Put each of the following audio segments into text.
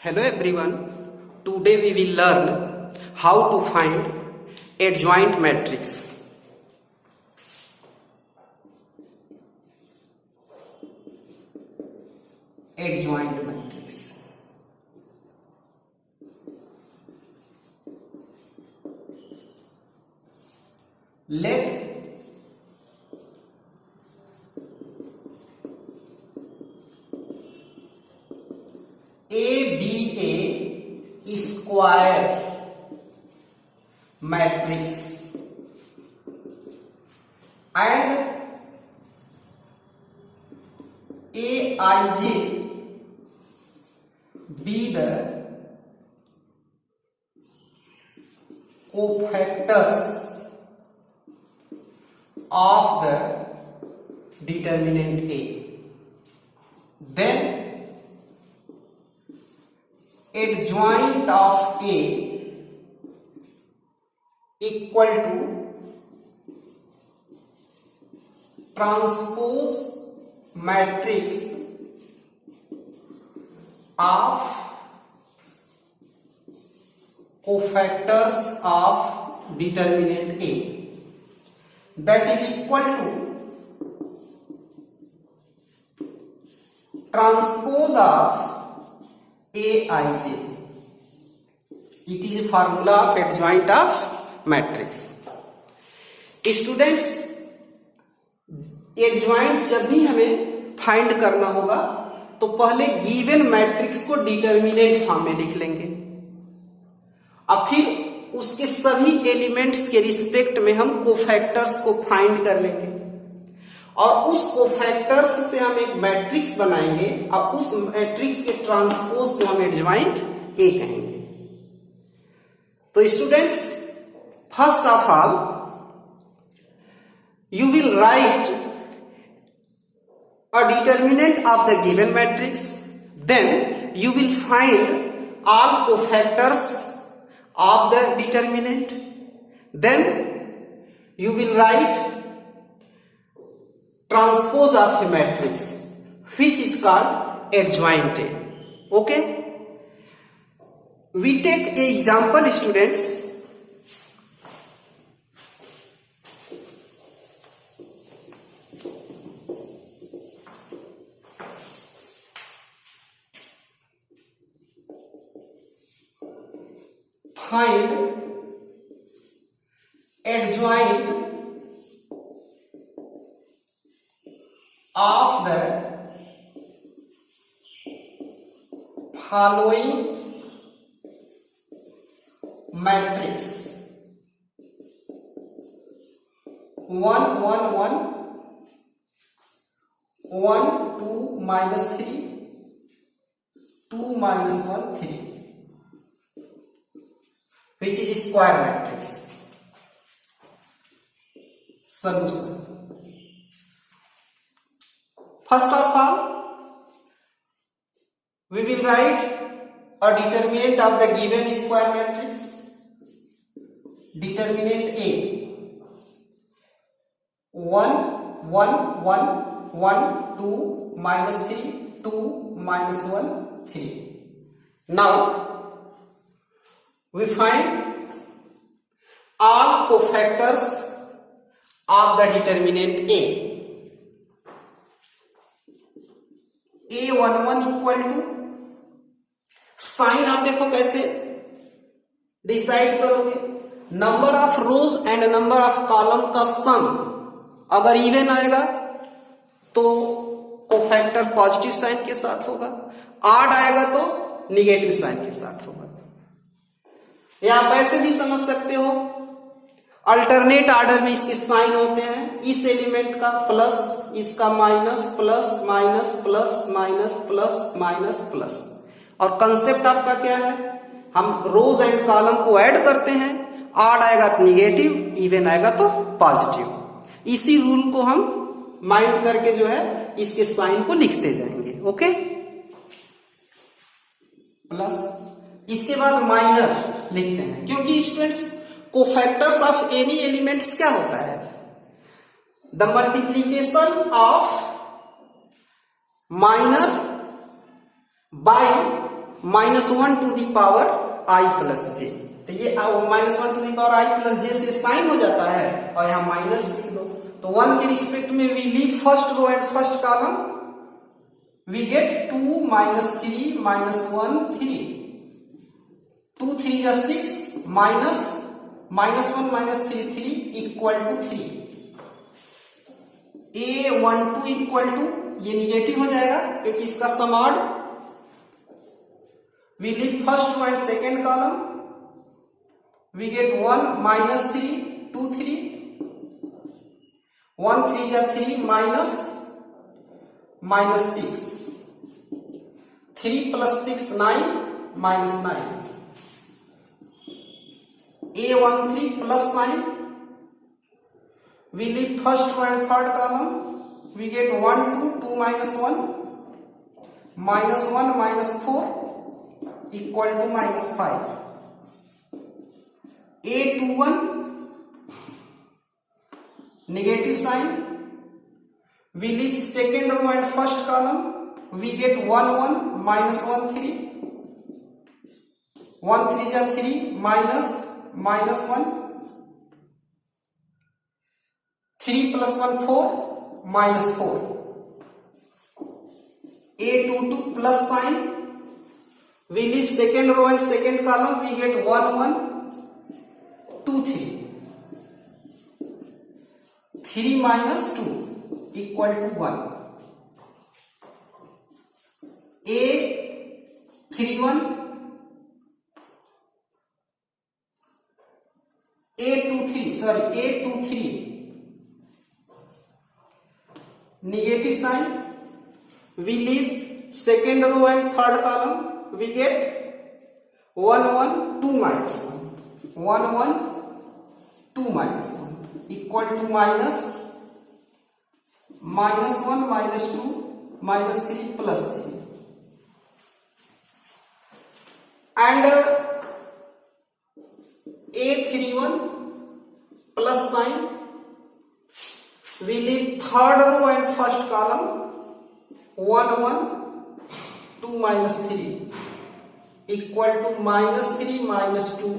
Hello everyone, today we will learn how to find adjoint matrix. Adjoint matrix. Let A be a square matrix and Aij be the cofactors of the determinant A. Then adjoint of A equal to transpose matrix of cofactors of determinant A, that is equal to transpose of Aij. It is a formula of adjoint of matrix. Students, adjoint जब भी हमें find करना होगा तो पहले given matrix को determinant form में लिख लेंगे, अब फिर उसके सभी एलिमेंट्स के रिस्पेक्ट में हम कोफैक्टर्स को फाइंड कर लेंगे और उस कोफैक्टर्स से हम एक मैट्रिक्स बनाएंगे और उस मैट्रिक्स के ट्रांसपोज को हम एडजॉइंट ए कहेंगे. तो students, first of all you will write a determinant of the given matrix, then you will find all cofactors of the determinant, then you will write transpose of a matrix which is called adjoint A. Okay, we take an example, students. Find adjoint of the following matrix 1 1 1 1 2 minus 3 2 minus 1 3, which is a square matrix. Solution. First of all, we will write a determinant of the given square matrix. Determinant A 1 1 1 1 2 minus 3 2 minus 1 3. Now we find all cofactors of the determinant A. A11 equal to, sign आप देखो कैसे decide करोगे, number of rows and number of column का sum अगर even आएगा तो cofactor positive sign के साथ होगा, ऑड आएगा तो निगेटिव साइन के साथ होगा. या आप ऐसे भी समझ सकते हो, अल्टरनेट ऑर्डर में इसके साइन होते हैं, इस एलिमेंट का प्लस, इसका minus, plus minus plus minus plus minus plus. और कंसेप्ट आपका क्या है, हम रोज एंड कॉलम को ऐड करते हैं, ऑड आएगा तो निगेटिव, इवन आएगा तो पॉजिटिव. इसी रूल को हम माइंड करके जो है इसके साइन को लिखते जाएंगे. ओके, प्लस, इसके बाद माइनर लिखते हैं, क्योंकि students cofactors of any elements क्या होता है, the multiplication of minor by -1 to the power i plus j. तो ये -1 to the power i plus j से साइन हो जाता है और यहाँ माइनस लिख दो। तो 1 के रिस्पेक्ट में we leave first row and first column, we get 2 -3 -1 3, 2 3 जा 6 minus -1 -3 3 equal to 3। A12 equal to, ये निगेटिव हो जाएगा क्योंकि इसका sum odd, we leave first row and second column, we get 1 -3 2 3, 1 3 जा 3 minus -6, 3 + 6 9 -9, A13 plus 9, we leave first row and third column, we get 1 2 2 minus 1 -1 -4 equal to -5, A21 negative sign, we leave second row and first column, we get 1 1 -1 3, 1 3 ja 3 minus -1, 3 + 1 4 -4, A22 plus sign, we leave second row and second column, we get 1 1 2 3, 3 minus 2 equal to 1, A31 A23 negative sign, we leave second row and third column, we get 1 1 2 minus 1, 1 1 2 minus 1 equal to -1 -2 -3 plus 3, and A31 plus sign, we leave third row and first column, 1 1 2 minus 3 equal to -3 -2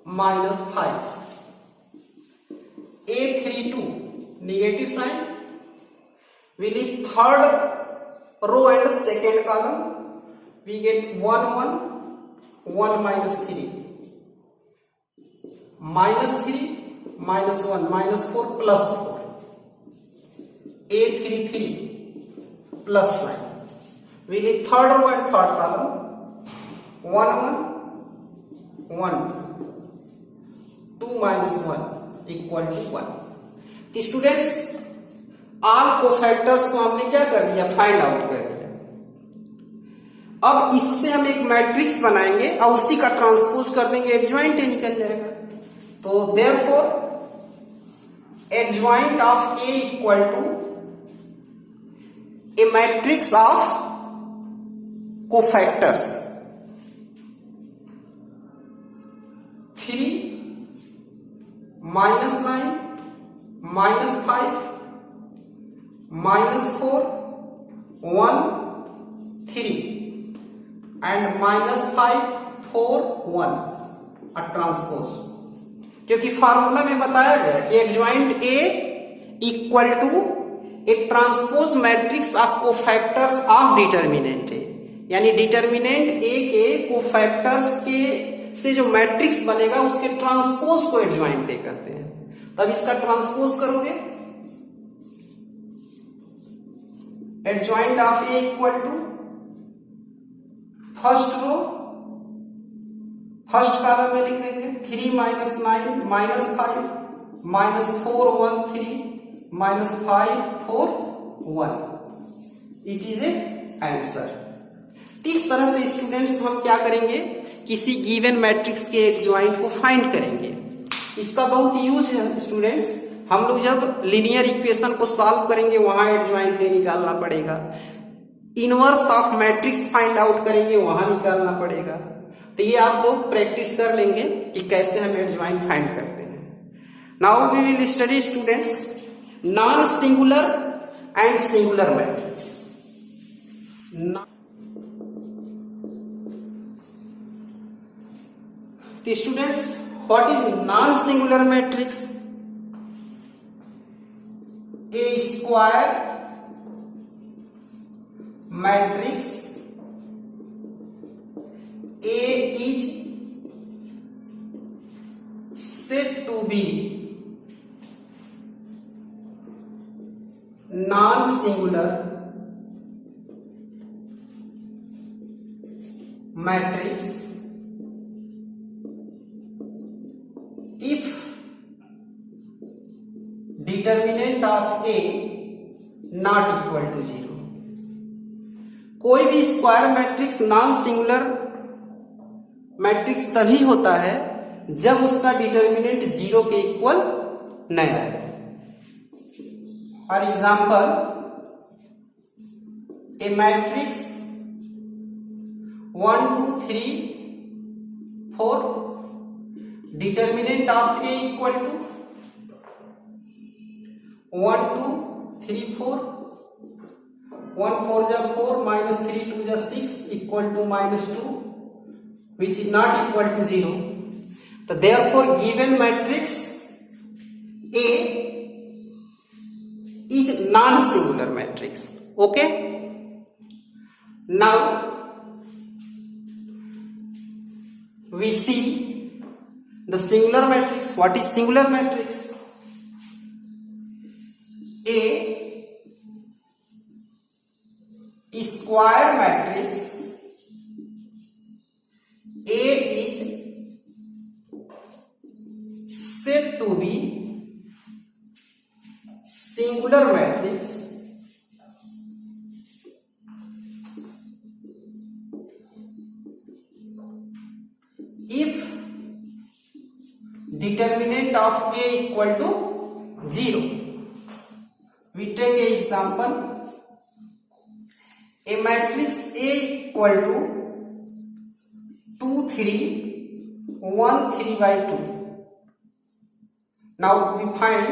-5, A32 negative sign, we leave third row and second column, we get 1 1 1 minus 3, -3 -1 -4 plus 4, A33 plus 9, we leave third row and third column, 1 1 1 2 minus 1 equal to 1। तो students आल cofactors को हमने क्या कर दिया, find out कर दिया। अब इससे हम एक मैट्रिक्स बनाएंगे और उसी का ट्रांसपोज कर देंगे, एडजॉइंट निकल जाएगा। तो therefore adjoint of A equal to a matrix of cofactors 3 -9 -5 -4 1 3 and -5 4 1 transpose, क्योंकि फार्मूला में बताया गया कि adjoint A equal to a transpose matrix of cofactors of determinant A, यानी डिटर्मिनेंट A के कोफैक्टर्स के से जो मैट्रिक्स बनेगा उसके ट्रांसपोज को एडजॉइंट A कहते हैं। तब इसका ट्रांसपोज करोगे, adjoint of A equal to first row first column में लिख देंगे 3 -9 -5 -4 1 3 -5 4 1, इट इज ए आंसर। इस तरह से स्टूडेंट्स हम क्या करेंगे, किसी गिवन मैट्रिक्स के एडजॉइंट को फाइंड करेंगे। इसका बहुत यूज है स्टूडेंट्स, हम लोग जब लीनियर इक्वेशन को सॉल्व करेंगे वहां एडजॉइंट निकालना पड़ेगा, inverse of matrix find out करेंगे वहां निकालना पड़ेगा। तो ये आप लोग प्रैक्टिस कर लेंगे कि कैसे हम एडजॉइंट फाइंड करते हैं। Now we will study students non singular and singular matrix. तो students what is non singular matrix? A square matrix A is said to be non-singular matrix if determinant of A not equal to 0. कोई भी square matrix non singular matrix तभी होता है जब उसका determinant 0 के equal न आए। For example a matrix 1 2 3 4 determinant of A equal to 1 2 3 4 1 4 जा 4 minus 3 2 जा 6 equal to -2 which is not equal to 0. So therefore given matrix A is non-singular matrix. Okay. Now we see the singular matrix. What is singular matrix? A square matrix A is said to be singular matrix if determinant of A equal to 0. We take an example. A matrix A equal to 2 3 1 3 by 2. Now we find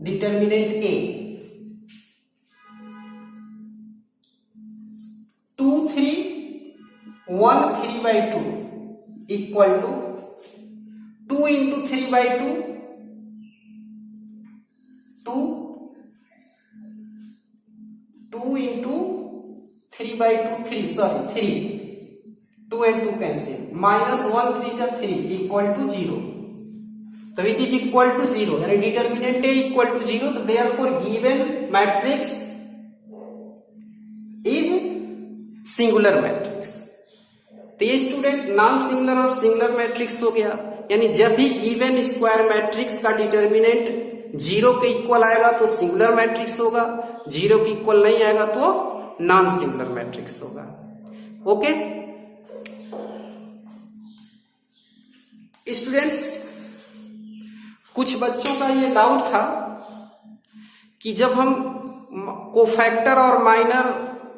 determinant A. 2 3 1 3 by 2 equal to 2 into 3 by 2 2 2 into 3 by 2 3 sorry 3 2 and 2 cancel -1 3 जा 3 equal to 0. तो which is equal to 0 यानी determinant A equal to 0. तो therefore given matrix is singular matrix. तो ये student non singular और singular matrix हो गया. यानी जब भी गिवन स्क्वायर मैट्रिक्स का डिटर्मिनेंट 0 के इक्वल आएगा तो सिंगुलर मैट्रिक्स होगा, 0 के इक्वल नहीं आएगा तो नॉन सिंगुलर मैट्रिक्स होगा. ओके स्टूडेंट्स, कुछ बच्चों का ये डाउट था कि जब हम कोफैक्टर और माइनर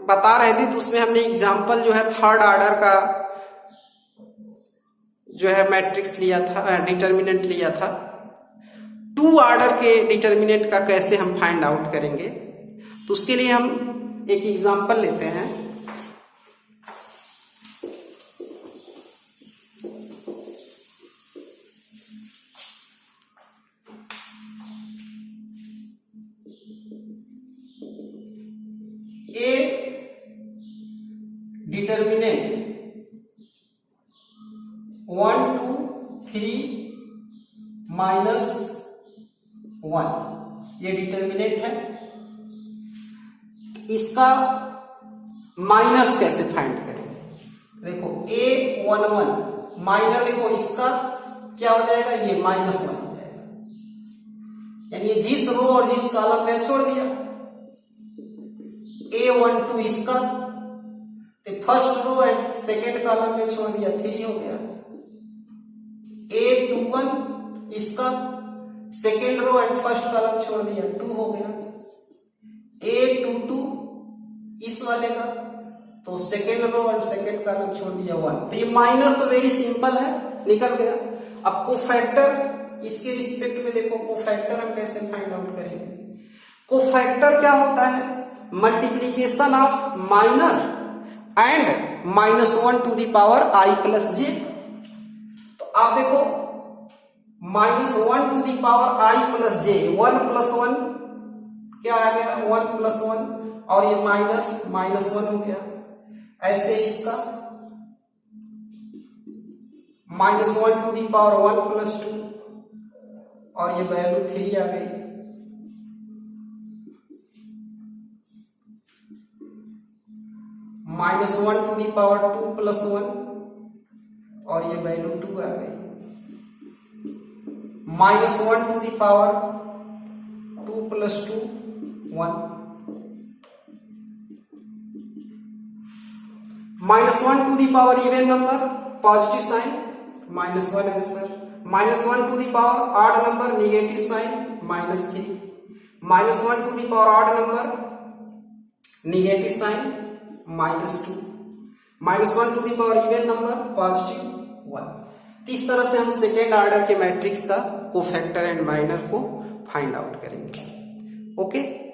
बता रहे थे तो उसमें हमने एग्जांपल जो है थर्ड ऑर्डर का जो है मैट्रिक्स लिया था, डिटर्मिनेंट लिया था. 2 ऑर्डर के डिटर्मिनेंट का कैसे हम फाइंड आउट करेंगे, तो उसके लिए हम एक एग्जांपल लेते हैं. ए डिटर्मिनेंट 1 2 3 -1 ये डिटर्मिनेंट है. इसका माइनस कैसे फाइंड करेंगे? देखो A11 माइनर, देखो इसका क्या हो जाएगा, ये -1 हो जाएगा. यानी ये जिस रो और जिस कॉलम में छोड़ दिया. A12 इसका तो first row and second column में छोड़ दिया, 3 हो गया. A21 इसका second row and first column छोड़ दिया, 2 हो गया. A22 इस वाले का तो second row and second column छोड़ दिया, 1. तो ये माइनर तो वेरी सिंपल है, निकल गया. अब कोफैक्टर इसके रिस्पेक्ट में देखो, कोफैक्टर हम कैसे फाइंड आउट करेंगे. कोफैक्टर क्या होता है? Multiplication of minor and -1 to the power I plus j. तो आप देखो -1 to the power I plus j, 1 plus 1 क्या आ गया 1 प्लस 1 और ये -1 हो गया। ऐसे इसका -1 टू द पावर 1 प्लस 2 और ये वैल्यू 3 आ गई। -1 टू द पावर 2 प्लस 1 और ये वैल्यू 2 आ गई। -1 to the power 2 plus 2 1। -1 to the power even number positive sign -1 answer. -1 to the power odd number negative sign -3। -1 to the power odd number negative sign -2। -1 to the power even number positive 1। इस तरह से हम second order के matrix का cofactor and minor को find out करेंगे। Okay.